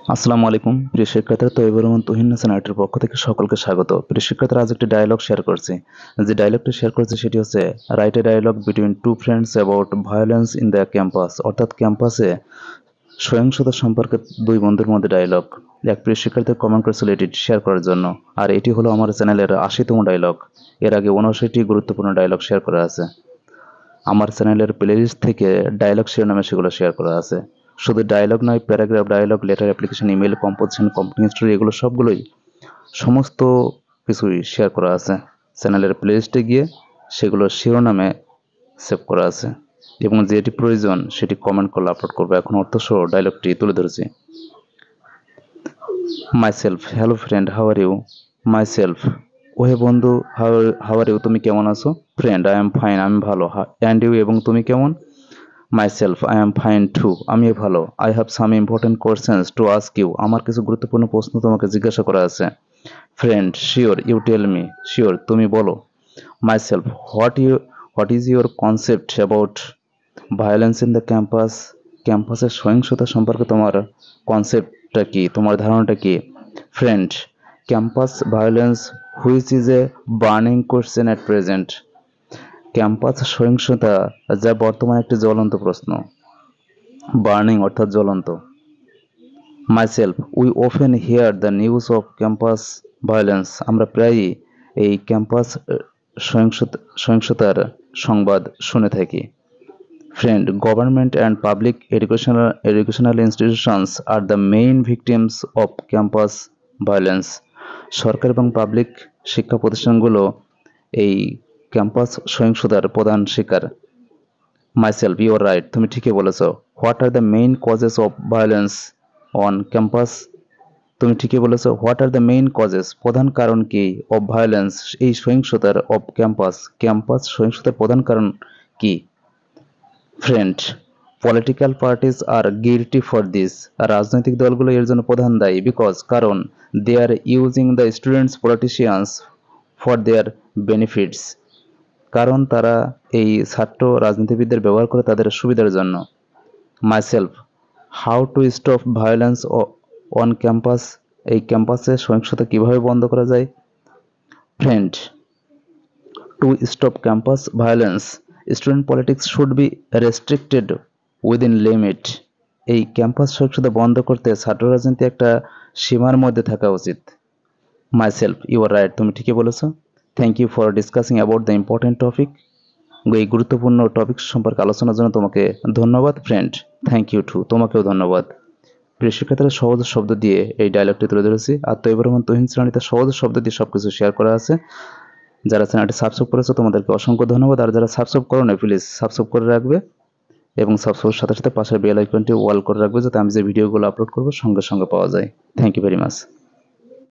আসসালামু আলাইকুম প্রিয় শিক্ষার্থীরা। তৈবুর রহমান তুহিন হাসান আর্টের পক্ষ থেকে সকলকে স্বাগত। প্রিয় শিক্ষার্থীরা, আজ একটি ডায়লগ শেয়ার করছি। যে ডায়লগটি শেয়ার করছি সেটি হচ্ছে right a dialogue between two friends about violence in the campus. অর্থাৎ ক্যাম্পাসে সহিংসতা সম্পর্কে দুই বন্ধুর মধ্যে ডায়লগ। এক প্রিয় শিক্ষার্থী কমেন্ট করেছিল এটি শেয়ার করার জন্য। আর এটি হলো আমার চ্যানেলের ৮০তম ডায়লগ। এর আগে ৭৯টি গুরুত্বপূর্ণ ডায়লগ শেয়ার করা আছে। আমার চ্যানেলের প্লেলিস্ট থেকে ডায়লগ শিরোনামে সেগুলো শেয়ার করা আছে। শুধু ডায়লগ নয়, paragraph, dialogue, letter, application, email, composition, কম্পিং স্টোরি, এগুলো সবগুলোই সমস্ত কিছুই শেয়ার করা আছে। চ্যানেলের প্লেলিস্টে গিয়ে সেগুলো শিরোনামে সেভ করা আছে এবং যেটি প্রয়োজন সেটি কমেন্ট করলে আপলোড করবো। এখন অর্থসহ ডায়লগটি তুলে ধরেছি। Myself, hello friend, how are you? Myself, ওহে বন্ধু, হাউ আর ইউ, তুমি কেমন আছো? ফ্রেন্ড, আই এম ফাইন, আমি ভালো। অ্যান্ড ইউ, এবং তুমি কেমন? Myself, I am fine too, আমিও ভালো। I have some important questions to ask you, আমার কিছু গুরুত্বপূর্ণ প্রশ্ন তোমাকে জিজ্ঞাসা করা আছে। Friend, sure, you tell me, sure, তুমি বলো। Myself, what is your concept about violence in the campus? ক্যাম্পাসের সহিংসতা সম্পর্কে তোমার কনসেপ্টটা কি, তোমার ধারণাটা কি? Friend, campus violence which is a burning question at present. Campus সহিংসতা যা বর্তমানে একটি জ্বলন্ত প্রশ্ন। বার্নিং অর্থাৎ জ্বলন্ত। Myself, we often hear the news of campus violence, আমরা প্রায়ই এই ক্যাম্পাস সহিংসতার সংবাদ শুনে থাকি। Friend, government and public educational institutions are the main victims of campus violence. সরকার এবং পাবলিক শিক্ষা প্রতিষ্ঠানগুলো এই ক্যাম্পাস সহিংসতার প্রধান শিকার। মাইসেলফ, ইউ আর রাইট, তুমি ঠিকই বলেছো। What are the main causes of violence on campus? তুমি ঠিকই বলেছো। What are the main causes, প্রধান কারণ কি? অফ ভায়োলেন্স, এই সহিংসতার। অফ ক্যাম্পাস, ক্যাম্পাস সহিংসতার প্রধান কারণ কি? Friend, political parties are guilty for this, রাজনৈতিক দলগুলো এর জন্য প্রধান দায়ী। বিকজ, কারণ, they are using the students politicians for their benefits, কারণ তারা এই ছাত্র রাজনীতিবিদদের ব্যবহার করে তাদের সুবিধার জন্য। Myself, how to stop violence on campus, এই ক্যাম্পাসে সহিংসতা কিভাবে বন্ধ করা যায়? Friend, to stop campus violence, student politics should be restricted within limit, এই ক্যাম্পাস সহিংসতা বন্ধ করতে ছাত্র রাজনীতি একটা সীমার মধ্যে থাকা উচিত। মাইসেলফ, ইউ আর রাইট, তুমি ঠিকই বলেছো। Thank you for discussing about the important topic, এই গুরুত্বপূর্ণ টপিক সম্পর্কে আলোচনার জন্য তোমাকে ধন্যবাদ। ফ্রেন্ড, থ্যাংক ইউ টু, তোমাকেও ধন্যবাদ। প্রিয় শিক্ষার্থীরা, সহজ শব্দ দিয়ে এই ডায়লগটি তুলে ধরেছি। আর তৈবুর রহমান তুহিন শ্রেণীতে সহজ শব্দ দিয়ে সবকিছু শেয়ার করা আছে। যারা চ্যানেলটি সাবস্ক্রাইব করেছো তোমাদেরকে অসংখ্য ধন্যবাদ। আর যারা সাবস্ক্রাইব করো না, প্লিজ সাবস্ক্রাইব করে রাখবে এবং সাবস্ক্রাইবের সাথে সাথে পাশের বেল আইকনটি অল করে রাখবে, যাতে আমি যে ভিডিওগুলো আপলোড করবো সঙ্গে সঙ্গে পাওয়া যায়। Thank you very much.